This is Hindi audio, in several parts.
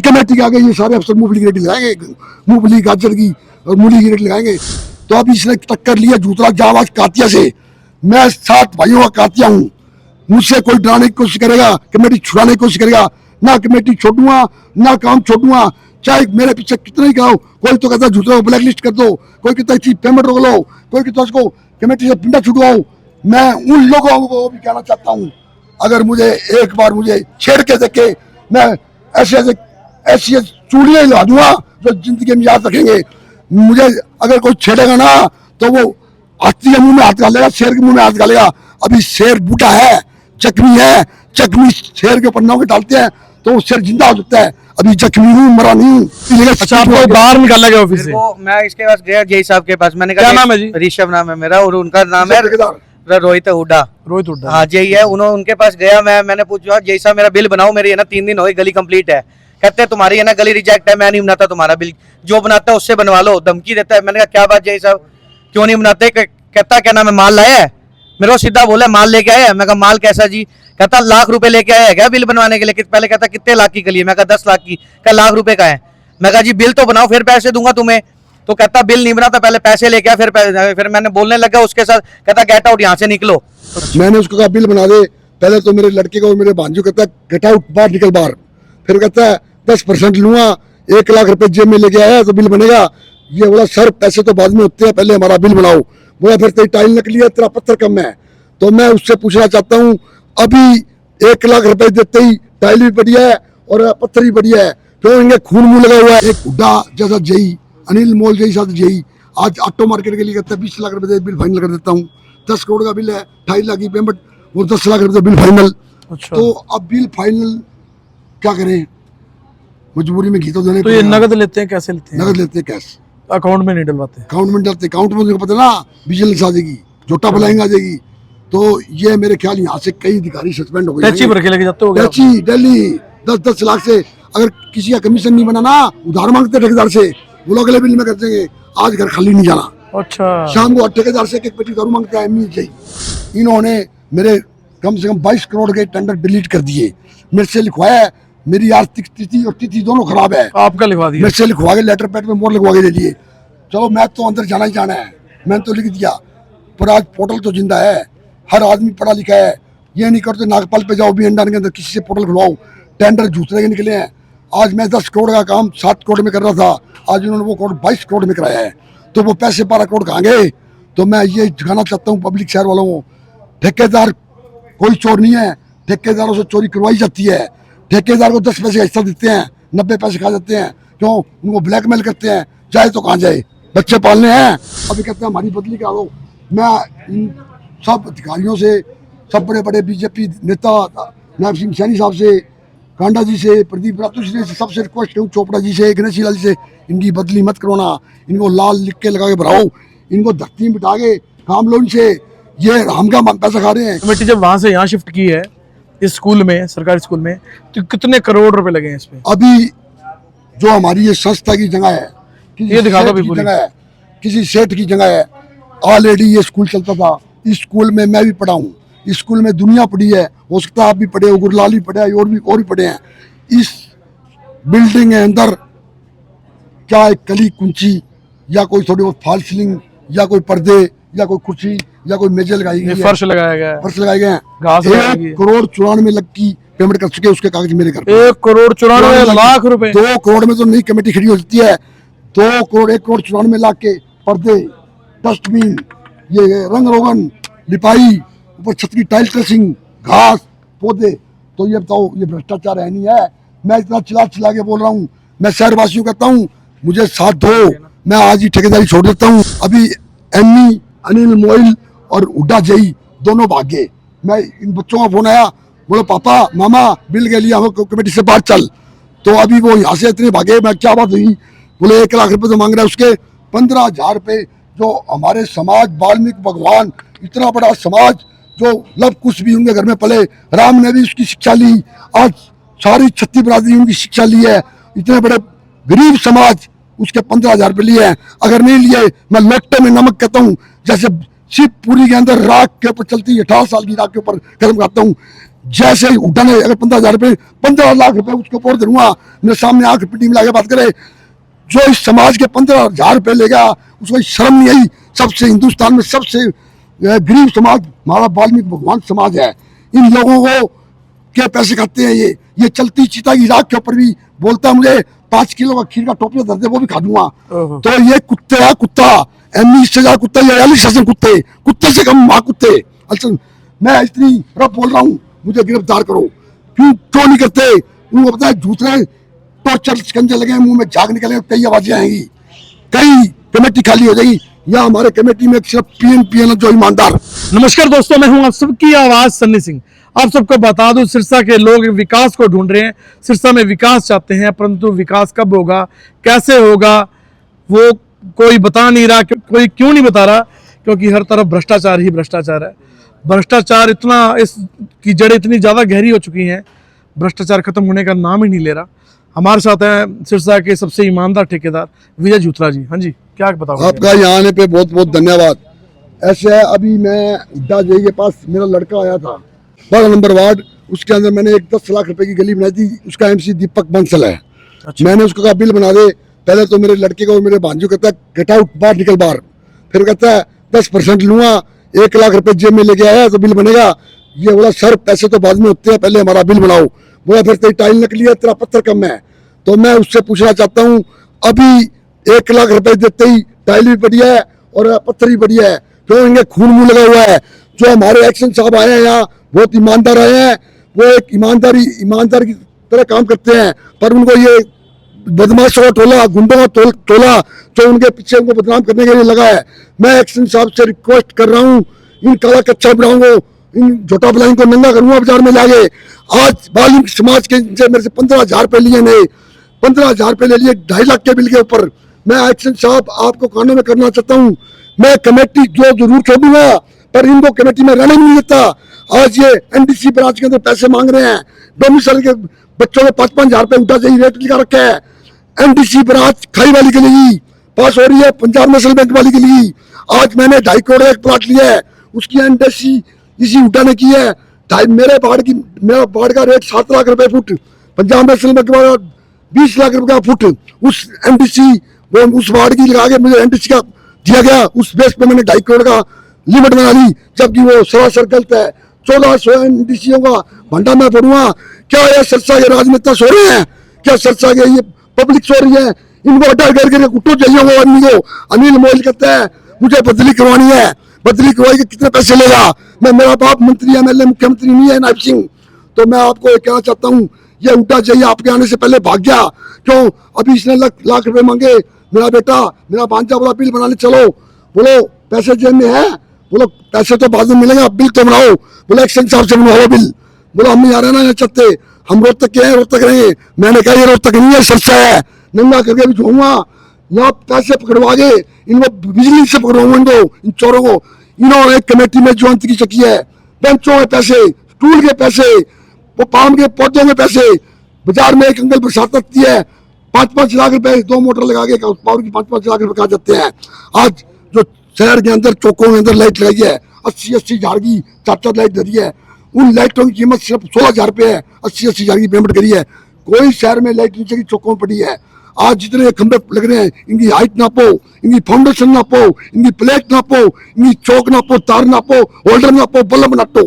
कमेटी के आगे ये सारे अफसर मूंगफली की रेडी लगाएंगे, मूंगफली गाजर की और मूली की रेडी लगाएंगे। तो अब इसने टक्कर लिया जूतरा जाबाज कातिया से। मैं 7 भाइयों का कातिया हूँ, मुझसे कोई डराने की कोशिश करेगा, कमेटी छुड़ाने की कोशिश करेगा, ना कमेटी छोड़ूंगा ना काम छोड़ूंगा, चाहे मेरे पीछे कितना ही कहो। कोई तो कहता है जूतरा को ब्लैक लिस्ट कर दो, कोई कहता है पेमेंट रोक लो, कोई कहता है उसको कमेटी से पिंडा छुड़वाओ। मैं उन लोगों को भी कहना चाहता हूँ, अगर मुझे एक बार मुझे छेड़ के देखे, मैं ऐसी चूड़ियां ला दूंगा जो जिंदगी में याद रखेंगे। मुझे अगर कोई छेड़ेगा ना तो वो हाथी के मुंह में हाथ डालेगा, शेर के मुंह में हाथ डालेगा। अभी शेर बूढ़ा है, जख्मी है, जख्मी शेर के ऊपर नाव के डालते हैं तो वो शेर जिंदा हो सकता है। अभी जख्मी हूँ, मरा नहीं। अच्छा, आपको बाहर निकाला गया ऑफिस से? मैं इसके पास गया जय साहब के पास, मैंने कहा क्या नाम है जी? ऋषभ नाम है मेरा और उनका नाम है रोहित हुड्डा। हाँ जय है, उनके पास गया मैंने पूछा जय साहब मेरा बिल बनाओ, मेरी है ना 3 दिन हो गए, गली कंप्लीट है। कहते हैं तुम्हारी है ना गली रिजेक्ट है, मैं नहीं बनाता तुम्हारा बिल, जो बनाता है उससे बनवा लो, धमकी देता है। मैंने कहा क्या बात जय साहब क्यों नहीं बनाते? कहता क्या नाम है माल लाया है, मेरे को सीधा बोला माल लेके आया है। मैं कहा माल कैसा जी? कहता लाख रुपए लेके आया है क्या बिल बनवाने के लिए? पहले कहता कितने लाख की गली है? मैं कहा 10 लाख की। क्या लाख रुपए का है? मैं कहा जी बिल तो बनाओ फिर पैसे दूंगा तुम्हें। तो कहता बिल नहीं बनाता, पहले पैसे लेके आया। फिर मैंने बोलने लगा उसके साथ, कहता गेट आउट यहाँ से निकलो। मैंने उसको कहा बिल बना दे। पहले तो मेरे लड़के को मेरे भांजू कहता है गेट आउट, बाहर निकल बाहर। फिर कहता है 10% लूंगा, 1 लाख रुपए जेब में लेके आया तो बिल बनेगा। ये बोला सर पैसे तो बाद में होते हैं, पहले हमारा बिल बनाओ। बोला फिर तेरी टाइल नकली है, तेरा पत्थर कम है। तो मैं उससे पूछना चाहता हूँ, अभी 1 लाख रुपए देते ही टाइल भी बढ़िया है और पत्थर भी बढ़िया है, क्यों इनके खून मुंह लगा हुआ है? एक हुड्डा जैसा जई, अनिल मोल जई साथ जई आज ऑटो मार्केट के लिए कहता है 20 लाख रुपए बिल फाइनल कर देता हूँ। 10 करोड़ का बिल है, 2.5 लाख की पेमेंट और 10 लाख रुपए बिल फाइनल। अच्छा। तो अब बिल फाइनल क्या करें, मजबूरी में घी तो देने। तो ये नगद लेते हैं, कैसे लेते हैं? नगद लेते हैं, कैश अकाउंट में नहीं डलवाते? अकाउंट में डालते, अकाउंट में पता ना विजिलेंस आ जाएगी, झोटा बुलाएंगे आ जाएगी। तो ये मेरे ख्याल यहाँ से कई अधिकारी सस्पेंड हो गए। भर के लेके जाते हो? दिल्ली 10-10 लाख से अगर किसी का कमीशन नहीं बना ना, उधार मांगते ठेकेदार से, वो लोग अगले बिल में कर देंगे, आज घर खाली नहीं जाना। अच्छा। शाम को ठेकेदार से एक पेटी दारू मांगता है। इन्होंने मेरे कम से कम 22 करोड़ के टेंडर डिलीट कर दिए। मेरे से लिखवाया है, मेरी आर्थिक स्थिति और तिथि दोनों खराब है। आपका लिखवा दिया? मेरे से लिखवा के लेटर पैड में मोहर लगवा के दे दिए। चलो मैं तो अंदर जाना ही जाना है, मैंने तो लिख दिया, पर आज पोर्टल तो जिंदा है, हर आदमी पढ़ा लिखा है। ये नहीं करते नागपाल पे जाओ, भी अंडर के अंदर किसी से पोर्टल खुलवाओ, टेंडर जूतरे के निकले हैं। आज मैं 10 करोड़ का काम 7 करोड़ में कर रहा था, आज उन्होंने वो करोड़ 22 करोड़ में कराया है। तो वो पैसे 12 करोड़ कहाँ गए? तो मैं ये दिखाना चाहता हूँ पब्लिक शहर वालों को, ठेकेदार कोई चोर नहीं है, ठेकेदारों से चोरी करवाई जाती है। ठेकेदार को 10 पैसे का हिस्सा देते हैं, 90 पैसे खा जाते हैं, क्यों? उनको ब्लैकमेल करते हैं, जाए तो कहाँ जाए, बच्चे पालने हैं। अभी कहते हैं हमारी बदली करा दो। मैं इन सब अधिकारियों से, सब बड़े बड़े बीजेपी नेता नायब सिंह सैनी साहब से, कांडा जी से, प्रदीप रातूरी से, सबसे रिक्वेस्ट करूँ, चोपड़ा जी से, गणेश लाल जी से, इनकी बदली मत करवाना, इनको लाल लिख के लगा के भराओ, इनको धरती में बिठा के काम लो इनसे, ये हम का पैसा खा रहे हैं। कमेटी जब वहाँ से यहाँ शिफ्ट की है इस स्कूल में, सरकारी स्कूल में, तो कितने करोड़ रुपए लगे हैं इसमें? अभी जो हमारी ये संस्था की जगह है, ये दिखा दो की जगह है, किसी सेठ की जगह है, ऑलरेडी ये स्कूल चलता था। इस स्कूल में मैं भी पढ़ा हूँ, इस स्कूल में दुनिया पढ़ी है, हो सकता है आप भी पढ़े हो, गुरलाल भी पढ़े, और भी पढ़े हैं। इस बिल्डिंग के अंदर क्या एक कली कुंची या कोई थोड़ी बहुत फॉल सीलिंग या कोई पर्दे या कोई कुर्सी या कोई मेज लगाई गई है, फर्श लगाया गया है, फर्श लगाए गए हैं। घास 1 करोड़ 94 लाख की पेमेंट कर चुके, उसके कागज मेरे घर पे। 1 करोड़ 94 लाख रुपए? 2 करोड़ में तो नई कमेटी खड़ी हो जाती है। 2 करोड़ 1 करोड़ 94 लाख के पर्दे, डस्टबिन, ये रंग रोगन, लिपाई, ऊपर छत की टाइल ड्रेसिंग, घास पौधे। तो ये बताओ ये भ्रष्टाचार है नहीं है? मैं इतना चिल्ला के बोल रहा हूँ, मैं शहरवासियों कहता हूँ मुझे साथ दो, मैं आज ही ठेकेदारी छोड़ देता हूँ। अभी एमी, अनिल मोइल और हुड्डा जई दोनों भाग गए। मैं इन बच्चों का फोन आया, बोलो पापा मामा बिल के लिए हम कमेटी से बाहर चल। तो अभी वो यहाँ से इतने भागे, मैं क्या बात हुई? बोले 1 लाख रुपए तो मांग रहा है, उसके 15,000 रुपये। जो हमारे समाज, वाल्मीकि भगवान, इतना बड़ा समाज जो लब कुछ भी उनके घर में पले, राम ने भी उसकी शिक्षा ली, आज सारी छत्ती बरादरी उनकी शिक्षा ली है। इतने बड़े गरीब समाज उसके 15,000 रुपये लिए हैं। अगर नहीं लिए, मैं लोटे में नमक कहता हूँ, जैसे शिवपुरी के अंदर राख के ऊपर चलती है, 18 साल की राख के ऊपर कदम खाता हूँ। जैसे ही उठाने अगर 15,000 रुपये 15 लाख रुपए उसके ऊपर दूंगा, मेरे सामने आंख पिटी में लाके बात करे, जो इस समाज के 15,000 रुपये लेगा उसको शर्म नहीं आई। सबसे हिंदुस्तान में सबसे गरीब समाज हमारा वाल्मीकि भगवान समाज है। इन लोगों को क्या पैसे खाते हैं ये चलती चिता की राख के ऊपर भी बोलता मुझे 5 किलो का खीर का टोपिया दर्द है वो भी खा दूंगा। तो ये कुत्ते है, कुत्ता एमनी से ज्यादा कुत्ता, ये 42 शासन कुत्ते से कम माँ कुत्ते। अच्छा मैं इतनी रब बोल रहा हूँ, मुझे गिरफ्तार करो। क्यों नहीं करते? उनको पता है दूसरे टॉर्चर शिकंजे लगे, मुंह में झाग निकले, कई आवाजें आएंगी, कई कमेटी खाली हो जाएगी। या हमारे कमेटी में सिर्फ पीएन जो ईमानदार। नमस्कार दोस्तों, मैं हूं आप सबकी आवाज सन्नी सिंह। आप सबको बता दूं, सिरसा के लोग विकास को ढूंढ रहे हैं, सिरसा में विकास चाहते हैं, परंतु विकास कब होगा, कैसे होगा, वो कोई बता नहीं रहा। कोई क्यों नहीं बता रहा? क्योंकि हर तरफ भ्रष्टाचार ही भ्रष्टाचार है। भ्रष्टाचार इतना, इसकी जड़ें इतनी ज़्यादा गहरी हो चुकी हैं, भ्रष्टाचार खत्म होने का नाम ही नहीं ले रहा। हमारे साथ हैं सिरसा के सबसे ईमानदार ठेकेदार विजय जूथरा जी। हाँ जी, क्या बताओ? आपका यहाँ आने पे बहुत बहुत धन्यवाद। ऐसे है, अभी मैं हुड्डा जी के पास मेरा लड़का आया था, 12 नंबर वार्ड, उसके अंदर मैंने एक 10 लाख रुपए की गली बनाई थी। उसका MC दीपक बंसल है। अच्छा। मैंने उसको कहा बिल बना दे। पहले तो मेरे लड़के को और मेरे भांजू कहता है गेट आउट, बाहर निकल बाहर। फिर कहता है 10% लूंगा, 1 लाख रुपए जेब में लेके आया तो बिल बनेगा। ये बोला सर पैसे तो बाद में होते हैं, पहले हमारा बिल बनाओ। बोला फिर तेरी टाइल नकली है, तेरा पत्थर कम है। तो मैं उससे पूछना चाहता हूँ, अभी 1 लाख रुपए देते ही टाइल भी बढ़िया है और पत्थर भी बढ़िया है, क्यों इनके खून मुंह लगा हुआ है? जो हमारे एक्शन साहब आए हैं यहाँ बहुत ईमानदार आए हैं, वो एक ईमानदार की तरह काम करते हैं, पर उनको ये बदमाशों का टोला, गुंडों का टोला जो उनके पीछे उनको बदनाम करने के लिए लगा है। मैं एक्शन साहब से रिक्वेस्ट कर रहा हूँ, इन काला कच्चा बनाऊंगा, इन झोटा बलाइन को नंगा करूंगा बाजार में लाके। आज वाल्मीकि समाज के मेरे से 15,000 रुपये लिए ने, 15,000 रुपये ले लिए 2.5 लाख के बिल के ऊपर। मैं एक्शन साहब आपको कानून में करना चाहता हूँ, मैं कमेटी जो जरूर छोड़ूंगा, पर इनको कमेटी में रहने नहीं देता। आज ये NDC ब्रांच के अंदर पैसे मांग रहे हैं, डोमिसाइल के बच्चों को 5-5 रुपए उठा चाहिए रेट लिखा रखा है। NDC ब्रांच खाई वाली के लिए पास हो रही है, पंजाब नेशनल बैंक वाली के लिए। आज मैंने 2.5 करोड़ का एक प्लाट लिया है, उसकी NDC इसी उठा ने की है। मेरा बाढ़ का रेट 7 लाख रुपए फुट, पंजाब नेशनल बैंक वाला 20 लाख रुपए का फुट। उस NDC उस वार्ड की लगा के मुझे NDC का दिया गया, उस बेस पे मैंने 2.5 करोड़ का लिमिट बना ली, जबकि वो सरासर गलत है। 1400 NDC का भंडा मैं भरूंगा। क्या ये सिरसा के राजनेता सो रहे हैं? क्या सिरसा के ये पब्लिक सो रही है? इनको हटा करके कुट्टो चाहिए वो आदमी को। अनिल मोइल कहता है मुझे बदली करवानी है, बदली करवाई के कितने पैसे लेगा? मेरा बाप मंत्री MLA मुख्यमंत्री नहीं है नायब सिंह। तो मैं आपको कहना चाहता हूँ, ये उल्टा चाहिए आपके आने से पहले भाग गया। क्यों? अभी इसने लाख रुपए मांगे। मेरा बेटा, मेरा भांजा बोला बिल बनाने चलो। बोलो पैसे जेब में है? बोलो पैसे तो बाद में मिलेंगे, आप बिल तो बनाओ। बोला एक्शन साहब से बनवाओ बिल। बोला हम नहीं आ रहे ना चाहते, हम रोहतक के हैं, रोहतक रहेंगे। मैंने कहा ये रोहतक नहीं है, सिरसा है, नंगा करके भी छूंगा। यहाँ पैसे पकड़वा के इनको बिजली से पकड़वाऊंगा, इनको इन चोरों को। इन्होंने एक कमेटी में जो अंत की चकी है, बेंचों के पैसे, स्टूल के पैसे, वो पाम के पौधों के पैसे। बाजार में एक अंकल बरसात लगती है, 5-5 लाख रुपए 2 मोटर लगा के पावर की 5-5 लाख रुपए खा जाते हैं। आज जो शहर के अंदर चौकों के अंदर लाइट लगाई है 80-80 हजार की, 4-4 लाइट धरी है, उन लाइटों की कीमत सिर्फ 16,000 रुपए है। 80-80 हजार की पेमेंट करी है। कोई शहर में लाइट नीचे की चौकों में पड़ी है। आज जितने खंभे लग रहे हैं, इनकी हाइट नापो, इनकी फाउंडेशन नापो, इनकी प्लेट नापो, इनकी चौक नापो, तार नापो, होल्डर नापो, बल्ब नापो।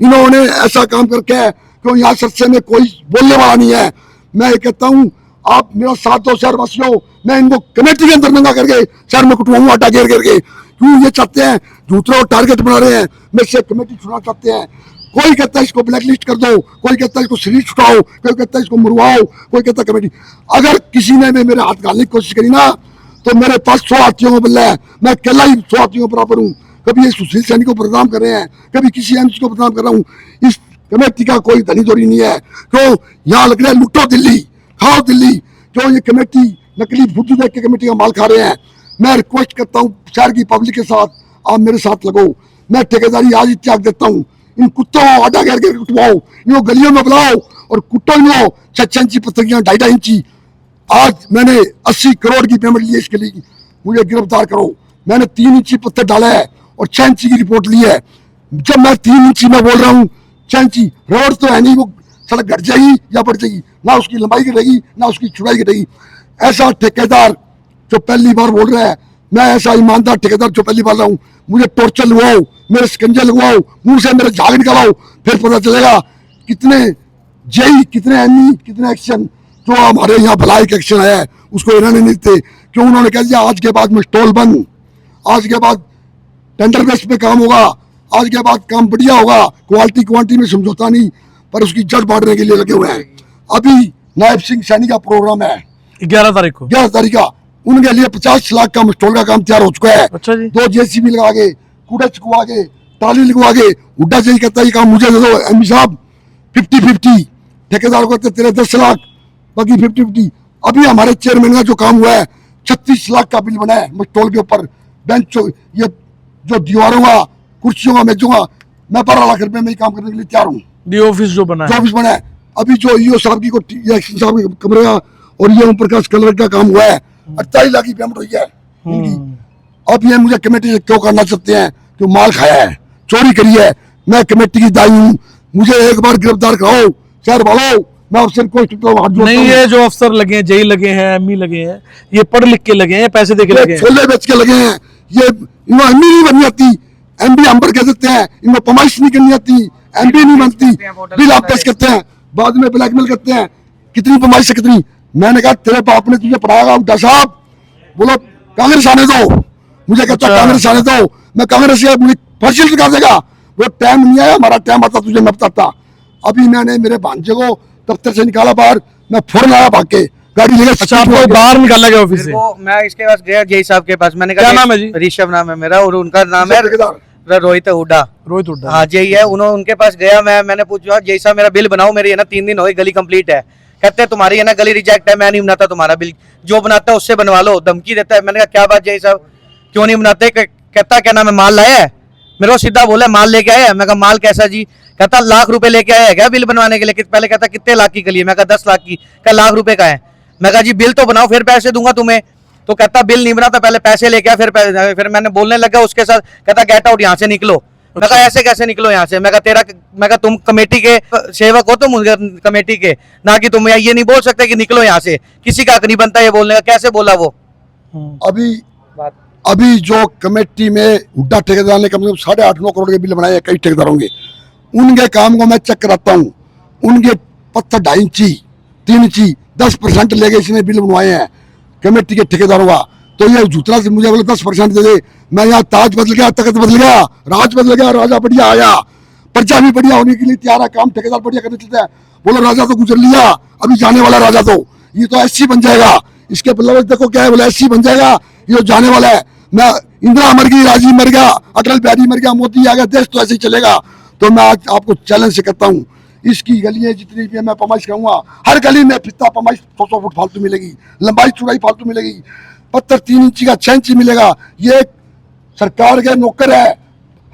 इन्होंने ऐसा काम करके है क्यों यहाँ सरसे में कोई बोलने वाला नहीं है। मैं ये कहता हूँ आप मेरा साथ दो शहर वासियों, मैं इनको कमेटी के अंदर नंगा करके शहर में कुटवाऊंगा आटा घेर करके। क्यों ये चाहते हैं दूसरों को टारगेट बना रहे हैं, मेरे से कमेटी छुड़ाना चाहते हैं। कोई कहता है इसको ब्लैकलिस्ट कर दो, कोई कहता है इसको सीरीज छुटाओ, कोई कहता है इसको मरवाओ, कोई कहता है कमेटी। अगर किसी ने मेरे हाथ डालने की कोशिश करी ना, तो मेरे पास 100 हाथियों का बल्ला है। मैं अकेला ही 100 हाथियों के बराबर हूँ। कभी ये सुशील सैनी को बदनाम कर रहे हैं, कभी किसी MC को बदनाम कर रहा हूँ। इस कमेटी का कोई धनी धोरी नहीं है। क्यों? यहाँ लग रहा है लुटो दिल्ली, खाओ दिल्ली। क्यों ये कमेटी नकली बुद्धि देख के कमेटी का माल खा रहे हैं। मैं रिक्वेस्ट करता हूँ शहर की पब्लिक के साथ, आप मेरे साथ लगो। मैं ठेकेदारी आज ही त्याग देता हूँ। इन कुत्तों को आटा घेर के कुटवाओ, इनको गलियों में बुलाओ और कुट्टो इनको 6 इंची पत्थरियां 2.5 इंची। आज मैंने 80 करोड़ की पेमेंट ली है इसके लिए, मुझे गिरफ्तार करो। मैंने 3 इंची पत्थर डाला है और 6 इंची की रिपोर्ट ली है। जब मैं 3 इंची में बोल रहा हूँ चैंची रोड तो है नहीं, वो सड़क घट जाएगी या बढ़ जाएगी, ना उसकी लंबाई घटेगी ना उसकी चौड़ाई घटेगी। ऐसा ठेकेदार जो पहली बार बोल रहा है, मैं ऐसा ईमानदार ठेकेदार जो पहली बार रहा हूँ, मुझे टॉर्चर लगवाओ, मेरे शिकंजे लगवाओ, मुंह से मेरे झाग निकालो, फिर पता चलेगा कितने जेई, कितने एमई, कितने एक्शन। जो हमारे यहाँ भलाई का एक्शन है उसको इन्होंने नहीं थे, क्यों उन्होंने कह दिया आज के बाद में स्टॉल बंद, आज के बाद टेंडर बेस पे काम होगा, आज के बाद काम बढ़िया होगा, क्वालिटी क्वांटिटी में समझौता नहीं, पर उसकी जड़ बांटने के लिए लगे हुए हैं। अभी नायब सिंह सैनी का प्रोग्राम है 11 तारीख को, 11 तारीख का, उनके लिए 50 लाख का स्टॉल का काम तैयार हो चुका है। अच्छा जी। 2 जेसीबी लगा के, कूड़ा चुकवा के, टाली लगवा के, हुड्डा जी कहता है ये काम मुझे दे दो एमपी साहब, 50-50 ठेकेदार को तेरे 10 लाख, बाकी 50-50। अभी हमारे चेयरमैन का जो काम हुआ है 36 लाख का बिल बना है स्टॉल के ऊपर, बेंच ये जो दीवारों का, कुर्सियों का, मेजों का, मैं 12 लाख रुपए में काम करने के लिए तैयार हूँ। डी ऑफिस जो बना है, ऑफिस बना है। अभी जो ईओ साहब की एक्शन साहब के कमरे का और ये ओम प्रकाश कलर का काम हुआ है, 48 लाख की पेमेंट हुई है इनकी। अब ये मुझे कमेटी से क्यों करना चाहते हैं कि माल खाया है, चोरी करी है। मैं कमेटी की दाई हूँ, मुझे एक बार गिरफ्तार कराओ शहर वालों, मैं आपसे रिक्वेस्ट करता हूँ, हाथ जोड़ता नहीं हूँ। ये जो अफसर लगे हैं, जेई लगे हैं, एमई लगे हैं, ये पढ़ लिख के लगे हैं, पैसे दे के लगे हैं। छोले बेच के लगे हैं, ये इनको एमबी नहीं बननी आती, एमबी अंबर कह देते हैं, इनको पमाइश नहीं करनी आती, एमबी नहीं बनती, बिल आप पेश करते हैं, बाद में ब्लैकमेल करते हैं, कितनी पमाइश है कितनी। मैंने कहा तेरे बाप ने तुझे पढ़ाया हुड्डा साहब, बोलो कांग्रेस आने दो, मुझे कहता कांग्रेस आने दो, मैं कांग्रेस से मुझे फांसी लगा देगा, वो टाइम नहीं आया, हमारा टाइम आता तुझे मैं बताता। अभी मैंने मेरे भांजे को दफ्तर से निकाला बाहर, मैं फौरन आया भाग के गाड़ी लेकर। अच्छा आपको बाहर निकाला गया ऑफिस से? मैं इसके पास गया जेई साहब के पास, मैंने कहा क्या नाम है जी? ऋषभ नाम है मेरा, और उनका नाम है रोहित हुड्डा। रोहित हुड्डा, हाँ जेई है, उन्होंने उनके पास गया, मैंने पूछा जेई साहब मेरा बिल बनाओ, मेरी है ना 3 दिन हो गए, गली कंप्लीट है। कहते हैं तुम्हारी है ना गली रिजेक्ट है, मैं नहीं बनाता तुम्हारा बिल, जो बनाता है उससे बनवा लो, धमकी देता है। मैंने कहा क्या बात जेई साहब क्यों नहीं बनाते? कहता क्या नाम है माल लाया है, मेरे को सीधा बोला माल लेके आया है। मैं कहा माल कैसा जी? कहता लाख रुपए लेके आया है क्या बिल बनवाने के लिए? पहले कहता कितने लाख की गली है? मैं कहा 10 लाख की। कहा लाख रुपए का है। मैं कहा जी बिल तो बनाओ फिर पैसे दूंगा तुम्हें। तो कहता बिल नहीं बनाता, पहले पैसे लेके आ, फिर मैंने बोलने लगा उसके साथ, कहता गेट आउट यहाँ से निकलो। मैं कहा ऐसे कैसे निकलो यहाँ से? मैं कहा तुम कमेटी के सेवक हो, तुम कमेटी के, ना कि तुम ये नहीं बोल सकते कि निकलो यहाँ से, किसी का हक नहीं बनता ये बोलने का। कैसे बोला वो? अभी जो कमेटी में हुड्डा ठेकेदार ने कम से कम 8.5-9 करोड़ के बिल बनाए, कई ठेकेदार होंगे, उनके काम को मैं चेक कराता हूँ। उनके पत्थर 2.5 इंची 3 इंची 10% लेके इसने बिल बनवाए हैं कमेटी के ठेकेदारों का। तो ये झूठा से मुझे बोले 10% दे दे, मैं यहाँ ताज बदल गया, तख्त बदल गया, राज बदल गया, राजा बढ़िया आया, प्रजा भी बढ़िया होने के लिए तैयार है, काम ठेकेदार बढ़िया करने चलता है। बोलो राजा तो गुजर लिया, अभी जाने वाला राजा तो ये तो एससी बन जाएगा। इसके लफ्ज देखो क्या है, बोले एससी बन जाएगा, ये तो जाने वाला है। मैं इंदिरा मर गई, राजीव मर गया, अटल बिहारी मर गया, मोदी आ गया, देश तो ऐसे ही चलेगा। तो मैं आज आपको चैलेंज से कहता हूँ, इसकी गलियां जितनी भी है मैं पमाइश करूंगा, हर गली में फित्ता पमाइश 100 फुट फालतू मिलेगी, लंबाई चौड़ाई फालतू मिलेगी, पत्थर 3 इंची का 6 इंची मिलेगा। ये सरकार के नौकर है,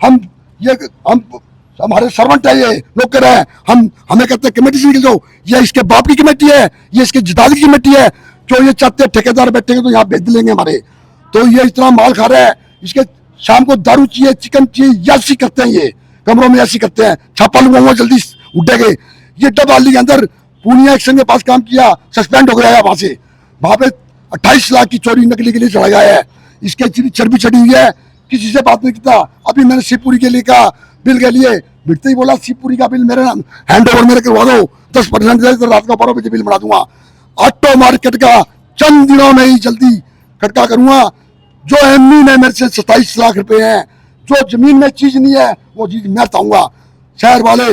हम हमारे सर्वेंट है, ये नौकर है, हमें कहते हैं कमेटी से निकल जाओ। ये इसके बाप की कमेटी है, ये इसके जितादी की कमेटी है। जो ये चाहते हैं ठेकेदार बैठेंगे तो यहाँ बेच लेंगे हमारे। तो ये इतना माल खा रहा है, इसके शाम को दारू चाहिए, चिकन चाहिए, ऐसी करते हैं, ये कमरों में ऐसी करते हैं। छापा लूंगा जल्दी उठेंगे। ये डबाली के अंदर पूर्णिया एक्शन के पास काम किया, सस्पेंड हो गया है वहां से। वहां पे 28 लाख की चोरी नकली के लिए चढ़ा गया है। इसके चर्बी चढ़ी हुई है, किसी से बात नहीं करता। अभी मैंने शिवपुरी के लिए कहा बिल के लिए, बिकते ही बोला शिवपुरी का बिल मेरे नाम हैंड ओवर मेरे करवा दो, 10% दे तो रात का 12 बजे बिल बना दूंगा। ऑटो मार्केट का चंद दिनों में ही जल्दी खटका करूंगा। जो एमई में मेरे से 27 लाख रुपए हैं, जो जमीन में चीज नहीं है वो चीज मैं बताऊंगा। शहर वाले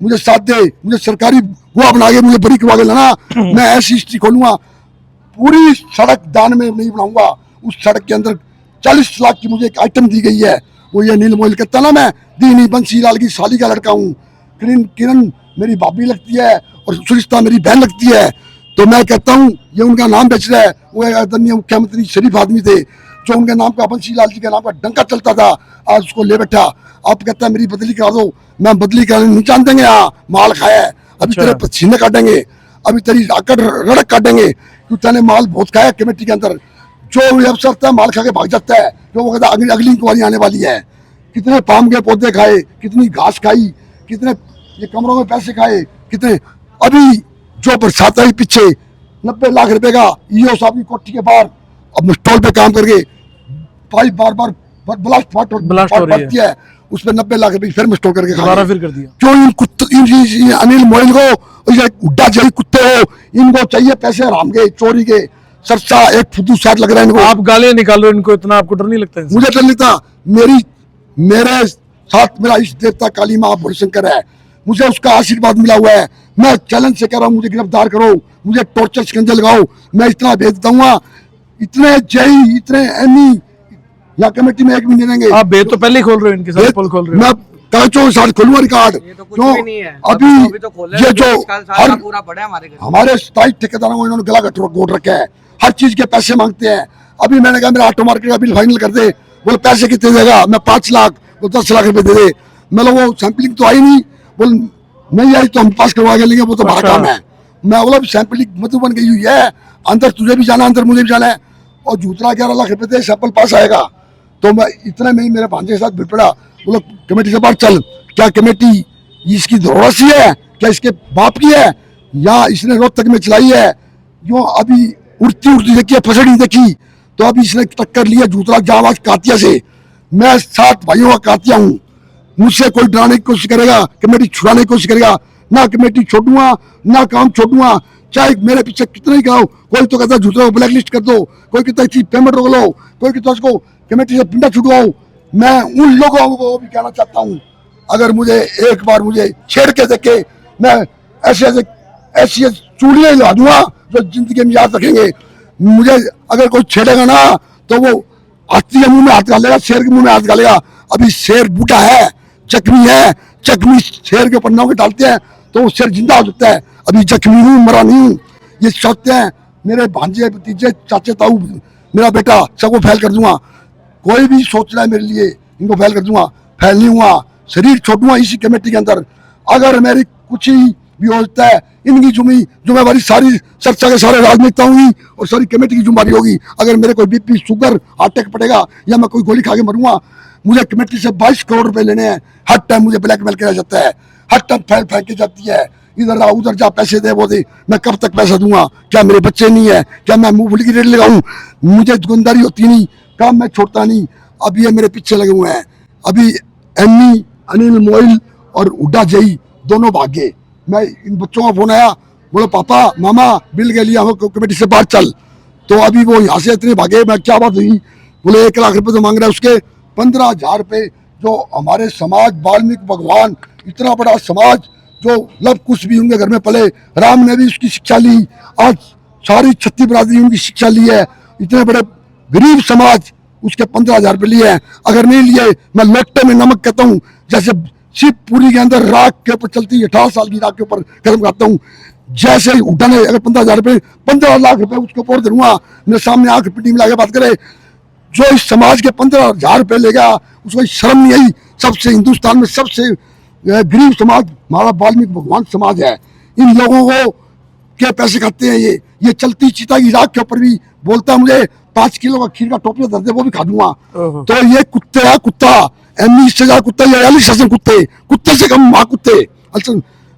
मुझे साथ दे, मुझे सरकारी गुआ बना के मुझे बड़ी करवा के लाना, मैं ऐसी हिस्ट्री खोलूंगा। पूरी सड़क दान में नहीं बनाऊंगा, उस सड़क के अंदर 40 लाख की मुझे एक आइटम दी गई है। वो ये नील मोइल कहता ना, मैं दीनी बंसी लाल की साली का लड़का हूँ, किरण मेरी भाभी लगती है और सुरिश्ता मेरी बहन लगती है। तो मैं कहता हूँ ये उनका नाम बेच रहा है। वो आदरणीय मुख्यमंत्री शरीफ आदमी थे, जो उनके नाम का बंसी लाल जी के नाम का डंका चलता था, आज उसको ले बैठा। आप कहता है मेरी बदली करा दो, मैं बदली कराने नहीं जान देंगे। यहाँ माल खाया है, अभी तेरे पसीने काटेंगे, अभी तेरी आकड़ रड़क काटेंगे, क्यों तेने माल बहुत खाया कमेटी के अंदर। जो अफसर था माल खा के भाग जाता है, जो वो कहता अगली इंक्वायरी आने वाली है। कितने पाम के पौधे खाए, कितनी घास खाई, कितने ये कमरों में पैसे खाए कितने। अभी जो बरसात आई पीछे 90 लाख रुपए का ईओ साहब की कोठी के बाहर, अब स्टॉल पे काम करके पाइप बार बार ब्लास्ट बढ़ती है, उसमें 90 लाख रुपए फिर स्टॉल करके दोबारा फिर कर दिया। क्यों इन कुत्ते अनिल मोइल को, ये उड्डा जही कुत्ते हो, इनको चाहिए पैसे हराम के चोरी के। सरसा एक फुदू साथ लग रहा है इनको। आप गालियां निकालो इनको, इतना आपको डर नहीं लगता इनसे? मुझे डर लगता। मेरे साथ मेरा इष्ट देवता काली माँ भोलेशंकर है, मुझे उसका आशीर्वाद मिला हुआ है। मैं चैलेंज से कह रहा हूँ, मुझे गिरफ्तार करो, मुझे टॉर्चर शिकंजे लगाओ, मैं इतना भेज दूंगा। इतने जय इतने एमी या कमेटी में एक भी नहीं देंगे। आप बेद तो पहले ही खोल रहे हो, इनके साथ पोल खोल रहे हो। मैं कांचों के साथ खोलूंगा रिकॉर्ड। तो कुछ भी नहीं है अभी तो खोल ये जो हर पूरा पड़ा है हमारे 27 ठेकेदारों को इन्होंने गला घोट रखा है, हर चीज के पैसे मांगते हैं। अभी मैंने कहा मेरा ऑटो मार्केट का बिल फाइनल कर दे, बोले पैसे कितने देगा, मैं 5 लाख, वो 10 लाख रुपए दे दे। मतलब वो सैंपलिंग तो आई नहीं, बोल नहीं आई तो हम पास करवा के लेंगे, वो तो बड़ा काम है। मैं बोला सैंपलिंग मधुबन गई हुई है, अंदर तुझे भी जाना, अंदर मुझे भी जाना है, और जूतरा 11 लाख रुपए दे सैंपल पास आएगा। तो मैं इतने में ही मेरे भांजे के साथ भिड़ पड़ा, बोला कमेटी से बाहर चल। क्या कमेटी इसकी धरोहर है, क्या इसके बाप की है, या इसने रोहतक में चलाई है? जो अभी उड़ती उड़ती देखी है, फसड़ी देखी, तो अभी इसने टक्कर लिया जूतरा जावाज कातिया से। मैं 7 भाइयों का कातिया हूँ, मुझसे कोई डराने की कोशिश करेगा, कमेटी छुड़ाने की कोशिश करेगा, ना कमेटी छोड़ूंगा ना काम छोड़ूंगा, चाहे मेरे पीछे कितना ही कराओ। कोई तो कहता है जूतरा को ब्लैक लिस्ट कर दो, कोई कहता है पेमेंट रोक लो, कोई कहता है उसको कमेटी से पिंडा छुड़वाओ। मैं उन लोगों को भी कहना चाहता हूँ, अगर मुझे एक बार मुझे छेड़ के देखे, मैं ऐसी चूड़ियां ला दूंगा जो जिंदगी में याद रखेंगे। मुझे अगर कोई छेड़ेगा ना तो वो हाथी के मुंह में हाथ डालेगा, शेर के मुंह में हाथ डालेगा। अभी शेर बूढ़ा है, जख्मी है, जख्मी शेर के ऊपर नाव डालते हैं तो वो शेर जिंदा हो सकता है। अभी जख्मी हूँ, मरा नहीं हूँ। ये सोचते हैं मेरे भांजे भतीजे चाचे ताऊ मेरा बेटा सबको फैल कर दूंगा। कोई भी सोच रहा है मेरे लिए, इनको फैल कर दूंगा, फैल नहीं हुआ, शरीर छोड़ूंगा इसी कमेटी के अंदर। अगर मेरी कुछ ही भी होता है, इनकी जुम्मेवारी सारी चर्चा के सारे राजनेताओं की और सारी कमेटी की जुम्मेवारी होगी। अगर मेरे कोई बीपी शुगर हार्ट अटैक पड़ेगा या मैं कोई गोली खा के मरूंगा, मुझे कमेटी से 22 करोड़ रुपए लेने हैं। हर टाइम मुझे ब्लैकमेल किया जाता है, हर टाइम फैल फेंकी जाती है, इधर जा उधर जा, पैसे दे वो दे। मैं कब तक पैसा दूंगा? क्या मेरे बच्चे नहीं है? क्या मैं मूंगफली की रेट लगाऊं? मुझे दुकानदारी होती नहीं, काम मैं छोड़ता नहीं। अब ये मेरे पीछे लगे हुए हैं। अभी एमी अनिल मोइल और हुड्डा जई दोनों भागे। मैं इन बच्चों का फोन आया, बोलो पापा मामा बिल के लिए हम कमेटी से बाहर चल। तो अभी वो यहाँ से इतने भागे। मैं क्या बात हुई? बोले 1 लाख रुपए तो मांग रहा है, उसके 15,000 रुपये। जो हमारे समाज वाल्मीकि भगवान, इतना बड़ा समाज जो लव कुछ भी उनके घर में पले, राम ने भी उसकी शिक्षा ली, आज सारी छत्ती बरादरी उनकी शिक्षा ली है। इतने बड़े गरीब समाज उसके 15,000 रुपये लिए हैं। अगर नहीं लिए, मैं लोटे में नमक कहता हूँ, जैसे शिवपुरी के अंदर राख के ऊपर चलती है, 18 साल की राख के ऊपर कदम खाता हूँ। जैसे उठा ने अगर 15,000 रुपये 15 लाख रुपए उसके ऊपर दूंगा, मेरे सामने आंख पिटी मिला के बात करे। जो इस समाज के 15,000 रुपये लेगा उसको शर्म नहीं आई। सबसे हिंदुस्तान में सबसे गरीब समाज हमारा वाल्मीकि भगवान समाज है। इन लोगों को क्या पैसे खाते हैं ये चलती चिता की राख के ऊपर भी बोलता है मुझे 5 किलो का खीर का टोपिया दे दे, वो भी खा दूंगा। तो ये कुत्ते है, कुत्ता एमनी से ज्यादा कुत्ता, ये 42 शासन कुत्ते से कम माँ कुत्ते। अच्छा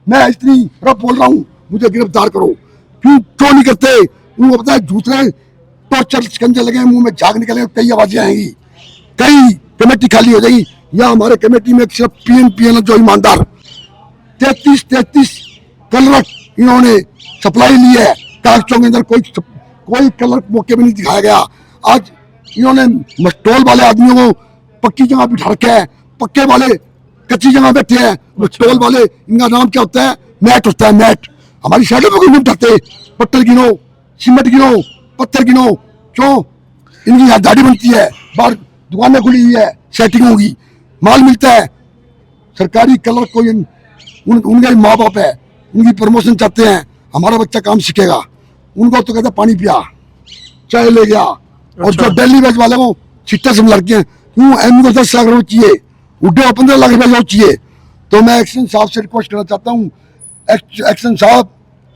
मैं इतनी रब बोल रहा हूँ, मुझे गिरफ्तार करो। क्यों नहीं करते? उनको पता है दूसरे टॉर्चर शिकंजे लगे, मुंह में झाग निकले, कई आवाजें आएंगी, कई कमेटी खाली हो जाएगी। या हमारे कमेटी में सिर्फ पीएन जो ईमानदार 33 कलर इन्होंने सप्लाई ली है। कागजों के अंदर कोई कलर मौके में नहीं दिखाया गया। आज इन्होंने मस्टोल वाले आदमियों को पक्की जगह बिठा रखे है, पक्के वाले कच्ची जगह बैठे हैं। मस्टोल वाले, इनका नाम क्या होता है? मैट होता है, मैट। हमारी साइडों पर नहीं उठाते। पत्थर गिनो, सीमेंट गिनो, पत्थर गिनो, क्यों? इनकी यहाँ दाढ़ी बनती है, बाहर दुकानें खुली हुई है, सेटिंग होगी, माल मिलता है। सरकारी कलर कोई उनके माँ बाप है, उनकी प्रमोशन चाहते हैं, हमारा बच्चा काम सीखेगा, उनको तो कहते पानी पिया, चाय ले गया। और जो दिल्ली बेच वाले को छिट्टा से लड़के हैं, क्यों एम को 10 लाख रुपये चाहिए, उड्डे को 15 लाख रुपये चाहिए। तो मैं एक्शन साहब से रिक्वेस्ट करना चाहता हूँ, एक्शन साहब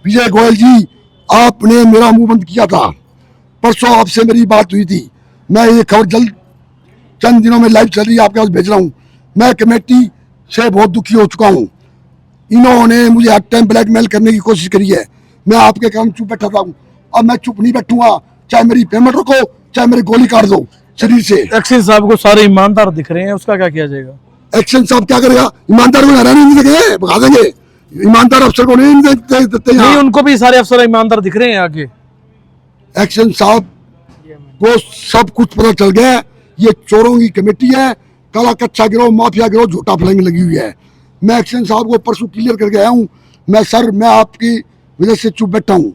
विजय गोयल जी, आपने मेरा मुंह बंद किया था। परसों आपसे मेरी बात हुई थी, मैं ये खबर जल्द चंद दिनों में लाइव चल रही है, आपके पास भेज रहा हूँ। मैं कमेटी से बहुत दुखी हो चुका हूँ। इन्होंने मुझे हर टाइम ब्लैकमेल करने की कोशिश करी है। मैं आपके कारण चुप बैठा था हूँ, अब मैं चुप नहीं बैठूंगा, चाहे मेरी पेमेंट रोको, चाहे मेरी गोली काट दो शरीर से। एक्शन साहब को सारे ईमानदार दिख रहे हैं, उसका क्या किया जाएगा? एक्शन साहब क्या करेगा? ईमानदार को हराने नहीं देंगे, भगा देंगे। ईमानदार अफसर को नहीं देते नहीं, यहाँ। उनको भी सारे अफसर ईमानदार दिख रहे हैं आगे। एक्शन साहब को सब कुछ पता चल गया है, ये चोरों की कमेटी है, काला कच्चा गिरोह, माफिया गिरोह, झूठा फैलाने लगी हुई है। मैं एक्शन साहब को परसों क्लियर करके आया हूँ। मैं आपकी वजह से चुप बैठा हूँ।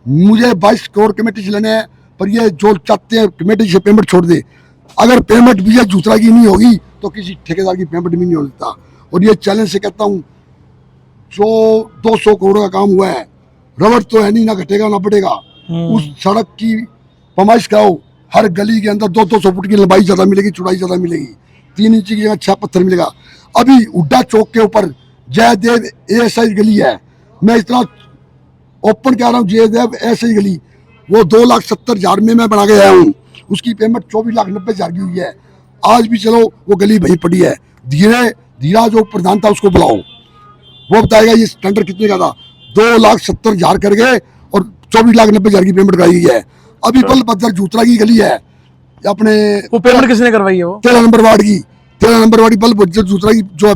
मुझे 22 करोड़ कमेटी से लेने हैं, पर ये जो चाहते हैं कमेटी से पेमेंट छोड़ दे। अगर पेमेंट विजय जूतरा की नहीं होगी तो किसी ठेकेदार की पेमेंट भी नहीं हो सकता। और ये चैलेंज से कहता हूँ, जो 200 करोड़ का काम हुआ है, रबड़ तो है नहीं, ना घटेगा ना बढ़ेगा। उस सड़क की पमाइश कराओ, हर गली के अंदर 200 फुट की लंबाई ज्यादा मिलेगी, चौड़ाई ज्यादा मिलेगी, 3 इंच की जगह 6 पत्थर मिलेगा। अभी हुड्डा चौक के ऊपर जयदेव एएसआई गली है, मैं इतना ओपन कह रहा हूँ, जयदेव एएसआई गली वो 2,70,000 में मैं बना के आया हूँ, उसकी पेमेंट 24,90,000 की हुई है। आज भी चलो वो गली वहीं पड़ी है। धीरा जो प्रधान था उसको बुलाओ, वो बताएगा ये टेंडर कितने का था। 2,70,000 कर गए और 24,90,000 की पेमेंट कराई हुई है। अभी बलभद्र जूतरा की गली है, अपने वो पेमेंट किसने करवाई है? वो 13 नंबर वार्ड की, 13 नंबर वार्ड बलभद्र जूतरा की जो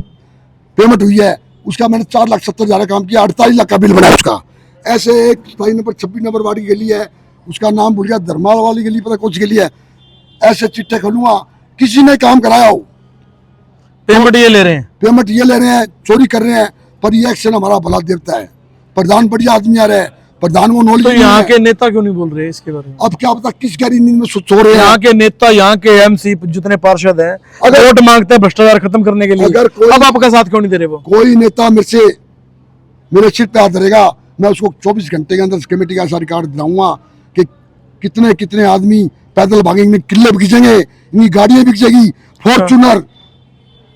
पेमेंट हुई है, उसका मैंने 4,70,000 का काम किया, 48 लाख का बिल बनाया उसका। ऐसे एक 26 नंबर वार्ड की गली है, उसका नाम भूल गया, धर्माल वाली गली, पता कौन सी गली है। ऐसे चिट्ठे खोलूंगा, किसी ने काम कराया हो, पेमेंट ये ले रहे हैं, पेमेंट ये ले रहे हैं, चोरी कर रहे हैं। पर ये एक्शन हमारा भला देवता है। प्रधान बढ़िया आदमी आ रहे हैं, प्रधान को नॉलेज तो यहाँ के नेता क्यों नहीं बोल रहे इसके बारे में? अब क्या पता किस गहरी नींद में सो रहे हैं। यहाँ के नेता, यहाँ के एमसी जितने पार्षद हैं, वोट मांगते हैं भ्रष्टाचार खत्म करने के लिए, अब आपका साथ क्यों नहीं दे रहे? वो कोई नेता मेरे सिर पे हाथ धरेगा, मैं उसको 24 घंटे के अंदर कमेटी का ऐसा रिकॉर्ड दिलाऊंगा कि कितने कितने आदमी पैदल भागेंगे, किले बिकेंगे, इनकी गाड़ियां बिक जाएगी, फॉर्चूनर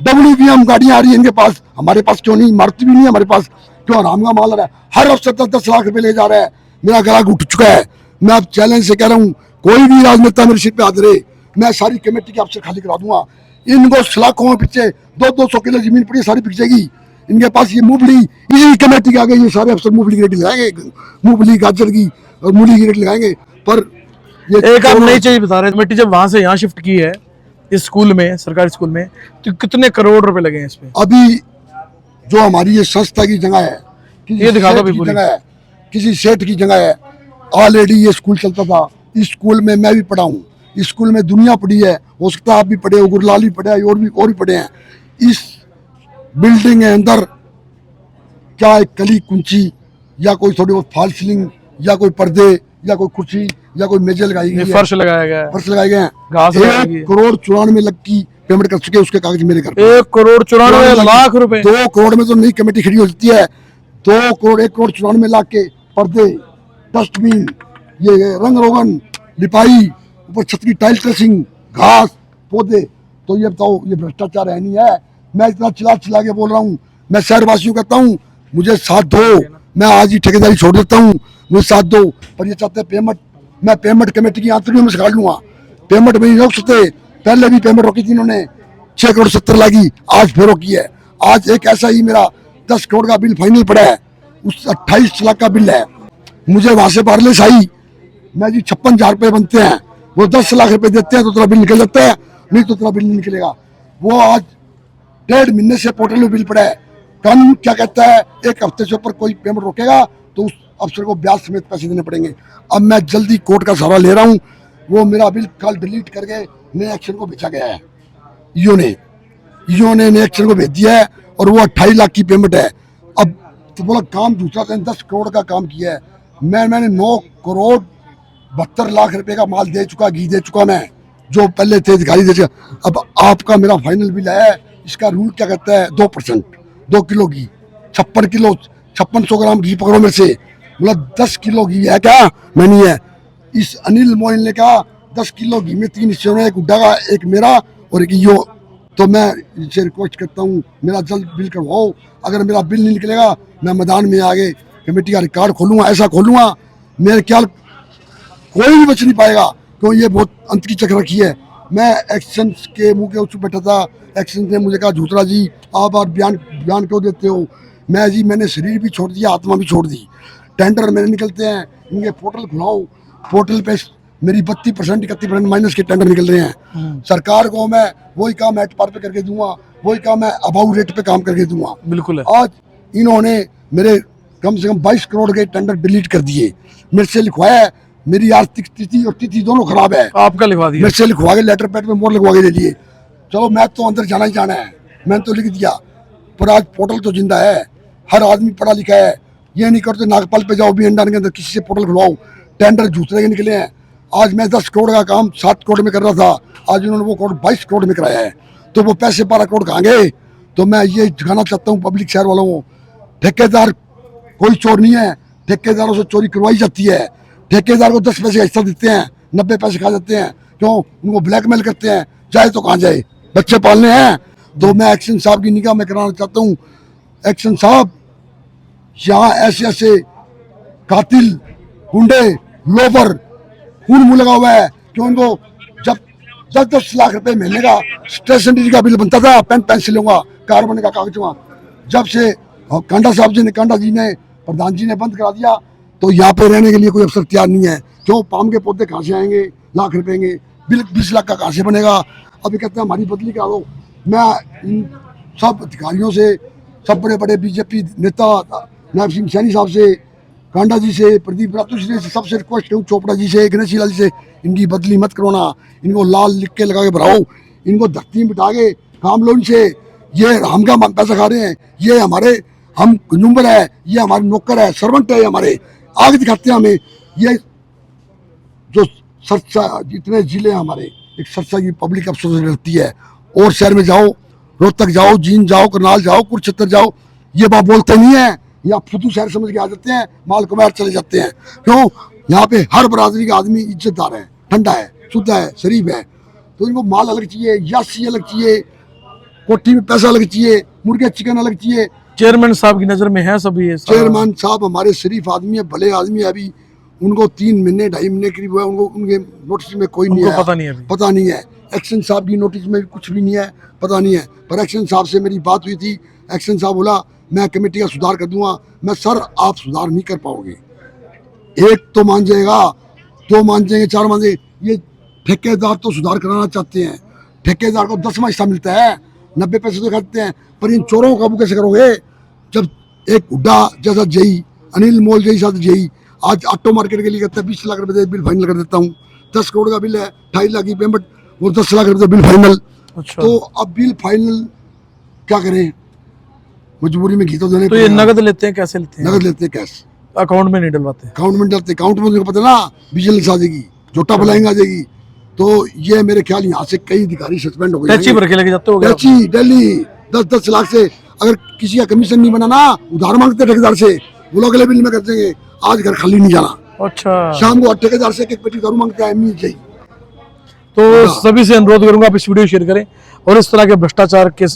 WBM गाड़ियां आ रही है इनके पास, हमारे पास क्यों नहीं? मारुति भी नहीं हमारे पास, क्यों? हराम का माल आ रहा है, हर अफसर 10-10 लाख रुपए ले जा रहा है। मेरा गला घुट चुका है। मैं अब चैलेंज से कह रहा हूँ, कोई भी राजनेता मेरे सिर पे हाथ धरे, मैं सारी कमेटी के अफसर खाली करा दूंगा। इनको सलाखों में पीछे 200 किलो जमीन पड़ी, सारी बिक जाएगी इनके पास। ये मूंगफली इसी कमेटी के आगे ये सारे अफसर मूंगफली की रेट लगाएंगे, मूंगफली गाजर की और मूली की रेट लगाएंगे। पर ये एक आप नई चीज बता रहे हैं, कमेटी जब वहां से यहाँ शिफ्ट की है इस स्कूल में, सरकारी स्कूल में, तो कितने करोड़ रुपए लगे हैं इस पे? अभी जो हमारी ये संस्था की जगह है, ये दिखा दो, जगह है, किसी सेठ की जगह है। ऑलरेडी ये स्कूल चलता था, इस स्कूल में मैं भी पढ़ा हूँ, इस स्कूल में दुनिया पढ़ी है, हो सकता है आप भी पढ़े हो, गुरलाल भी पढ़े, और भी पढ़े हैं। इस बिल्डिंग के अंदर क्या एक कली कुंची या कोई थोड़ी बहुत फॉल सीलिंग या कोई पर्दे या कोई कुर्सी या कोई मेज लगाई गई है, फर्श लगाया गया है, फर्श लगाए गए हैं। घास लगाई गई है। 1,94 लाख की पेमेंट कर चुके हैं, उसके कागज मेरे घर पे। 1,94 रुपए। 2 करोड़ में तो नई कमेटी खड़ी हो जाती है। 1,94 के पर्दे, डस्टबिन, ये रंग रोगन, लिपाई, ऊपर छत की टाइल ड्रेसिंग, घास, पौधे। तो ये बताओ, ये भ्रष्टाचार है नहीं है? मैं इतना चिल्ला के बोल रहा हूँ, मैं शहरवासियों कहता हूँ मुझे साथ दो, मैं आज ही ठेकेदारी छोड़ देता हूँ, मुझे साथ दो। पर ये चाहते हैं पेमेंट, मैं पेमेंट कमेटी की आंतरियों में से काट लूंगा, पेमेंट में नहीं रोक सकते। पहले भी पेमेंट रोकी थी इन्होंने, 6 करोड़ 70 लाख की, आज फिर रोकी है। आज एक ऐसा ही मेरा 10 करोड़ का बिल फाइनल पड़ा है, उस 28 लाख का बिल है। मुझे वहां से पार्लेस आई, मैं जी 56,000 रुपये बनते हैं, वो 10 लाख रुपए देते हैं तो तेरा बिल निकल जाता है, नहीं तो तेरा बिल नहीं निकलेगा। वो आज 1.5 महीने से पोर्टल में बिल पड़ा है। कानून क्या कहता है, 1 हफ्ते से ऊपर कोई पेमेंट रोकेगा तो उस अफसर को ब्याज समेत पैसे देने पड़ेंगे। अब मैं जल्दी कोर्ट का सहारा ले रहा हूँ, वो मेरा बिल कल डिलीट करके नए एक्शन को भेजा गया है। ईओ ने नए एक्शन को भेज दिया है और वो 28 लाख की पेमेंट है। अब तो बोला काम दूसरा, 10 करोड़ का काम किया है, मैंने 9 करोड़ 72 लाख रुपए का माल दे चुका, घी दे चुका मैं, जो पहले थे अधिकारी दे चुका। अब आपका मेरा फाइनल बिल है, इसका रूल क्या कहता है, 2%, 2 किलो घी, 5600 ग्राम घी पकड़ो मेरे से, बोला 10 किलो घी है क्या? मैं नहीं है। इस अनिल मोइन ने कहा 10 किलो घी में 3 हिस्से में, एक उड्डा का, एक मेरा और एक यो। तो मैं इनसे रिक्वेस्ट करता हूँ मेरा जल्द बिल करवाओ। अगर मेरा बिल नहीं निकलेगा मैं मैदान में आगे कमेटी का रिकॉर्ड खोलूंगा, ऐसा खोलूंगा मेरे ख्याल कोई भी बच नहीं पाएगा, क्यों ये बहुत अंत की चक्र रखी है। मैं एक्शन के मुंह के उस बैठा था, एक्शन ने मुझे कहा झूतरा जी आप बयान क्यों देते हो? मैंने शरीर भी छोड़ दिया, आत्मा भी छोड़ दी। टेंडर मेरे निकलते हैं, इनके पोर्टल खुलाओ, पोर्टल पे मेरी 32% 31% माइनस के टेंडर निकल रहे हैं। सरकार को मैं वही काम एट पार पे करके दूंगा, वही काम मैं अबाउ रेट पे काम करके दूंगा। बिल्कुल है। आज इन्होंने मेरे कम से कम 22 करोड़ के टेंडर डिलीट कर दिए। मेरे से लिखवाया है, मेरी आर्थिक स्थिति और तिथि दोनों खराब है, आपका लिखवा दिया? मेरे से लिखवा के लेटर पैड में मोहर लगवा के दे दिए। चलो मैं तो अंदर जाना ही जाना है, मैंने तो लिख दिया, पर आज पोर्टल तो जिंदा है, हर आदमी पढ़ा लिखा है। ये नहीं करते नागपाल पे जाओ, भी अंडर के अंदर किसी से पोर्टल खुलवाओ, टेंडर झूठे के निकले हैं। आज मैं 10 करोड़ का काम 7 करोड़ में कर रहा था, आज उन्होंने वो करोड़ 22 करोड़ में कराया है, तो वो पैसे 12 करोड़ कहाँ गए? तो मैं ये दिखाना चाहता हूँ पब्लिक शहर वालों को, ठेकेदार कोई चोर नहीं है, ठेकेदारों से चोरी करवाई जाती है। ठेकेदार को 10 पैसे का हिस्सा देते हैं, 90 पैसे खा जाते हैं, क्यों? उनको ब्लैकमेल करते हैं, जाए तो कहाँ जाए, बच्चे पालने हैं। तो मैं एक्शन साहब की निगाह में कराना चाहता हूँ, एक्शन साहब यहाँ ऐसे ऐसे कातिल, गुंडे, लोफर खून मुँह लगा हुआ है कि उनको जब 10-10 लाख रुपए महीने का स्टेशनरी का बिल बनता था, पेन पेंसिलों का, कार्बन का कागज का, जब से कांडा जी ने प्रधान जी ने बंद करा दिया, तो यहाँ पे रहने के लिए कोई अफसर तैयार नहीं है। क्यों? पाम के पौधे कहाँ से आएंगे, लाख रुपए के बिल 20 लाख का कहाँ से बनेगा? अभी कहते हैं हमारी बदली करा दो। मैं इन सब अधिकारियों से, सब बड़े बड़े बीजेपी नेता नायब सिंह सैनी साहब से, कांडा जी से, प्रदीप रातू से, सबसे रिक्वेस्ट करूँ, चोपड़ा जी से, गणेश लाल जी से, इनकी बदली मत करवाना, इनको लाल लिख के लगा के भराओ, इनको धरती में बिठा के काम लो इनसे। ये हम का पैसा खा रहे हैं, ये हमारे हम नंबर है, ये हमारे नौकर है, सर्वेंट है, हमारे आगे दिखाते हैं हमें। ये जो सरसा जितने जिले हमारे, एक सरसा की पब्लिक अफसर से डरती है। और शहर में जाओ, रोहतक जाओ, जींद जाओ, करनाल जाओ, कुरुक्षेत्र जाओ, ये बात बोलते नहीं है, या फुदू शहर समझ के आ जाते हैं, माल कुमार चले जाते हैं। क्यों? यहाँ पे हर बरादरी का आदमी इज्जतदार है, ठंडा है, शुद्ध है, शरीफ है। तो इनको माल अलग चाहिए, यासी अलग चाहिए, कोठी में पैसा अलग चाहिए, मुर्गे चिकन अलग चाहिए। चेयरमैन साहब की नजर में है सभी ये? चेयरमैन साहब हमारे शरीफ आदमी है, भले आदमी है। अभी उनको 3 महीने 2.5 महीने करीब हुआ, उनको उनके नोटिस में कोई नहीं है, पता नहीं है। एक्शन साहब की नोटिस में कुछ भी नहीं है, पता नहीं है। पर एक्शन साहब से मेरी बात हुई थी, एक्शन साहब बोला मैं कमेटी का सुधार कर दूंगा। मैं सर आप सुधार नहीं कर पाओगे, एक तो मान जाएगा, 2 मान जाएंगे, 4 मान जाएंगे। ये ठेकेदार तो सुधार कराना चाहते हैं, ठेकेदार को 10वां हिस्सा मिलता है, 90 पैसे तो खाते हैं। पर इन चोरों को काबू कैसे करोगे? जब एक हुड्डा जैसा जेई, अनिल मोल जैसा जेई आज ऑटो मार्केट के लिए कहता है 20 लाख रुपए बिल फाइनल कर देता हूँ, 10 करोड़ का बिल है, 2.5 लाख की पेमेंट, वो 10 लाख रुपए बिल फाइनल। अच्छा। तो अब बिल फाइनल क्या करें, मजबूरी में घी तो देने। तो ये नगद लेते हैं, कैसे लेते हैं? नगद लेते हैं, कैश अकाउंट में नहीं डलवाते? अकाउंट में डलते, अकाउंट में उनको पता ना विजिलेंस आ जाएगी, झोटा बुलाएंगे आ जाएगी। तो ये मेरे ख्याल यहाँ से कई अधिकारी सस्पेंड हो गए, टैक्सी भर के लेके जाते हो? टैक्सी दिल्ली 10-10 लाख से, अगर किसी का कमीशन नहीं बना ना, उधार मांगते ठेकेदार से, वो लोग अगले बिल में कर देंगे, आज घर खाली नहीं जाना। अच्छा। शाम को ठेकेदार से एक पेटी दारू मांगता है, मिल जाएगी। तो सभी से अनुरोध करूंगा आप इस वीडियो शेयर करें और इस तरह के भ्रष्टाचार के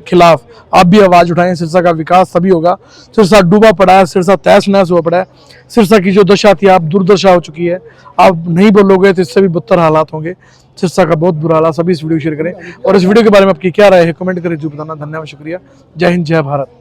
खिलाफ आप भी आवाज उठाएं। सिरसा का विकास तभी होगा। सिरसा डूबा पड़ा है, सिरसा तहस नहस हुआ पड़ा है। सिरसा की जो दशा थी, आप दुर्दशा हो चुकी है, आप नहीं बोलोगे तो इससे भी बदतर हालात होंगे। सिरसा का बहुत बुरा हाल। सभी इस वीडियो शेयर करें और इस वीडियो के बारे में आपकी क्या राय है कमेंट करें, जो बताना। धन्यवाद, शुक्रिया, जय हिंद, जय भारत।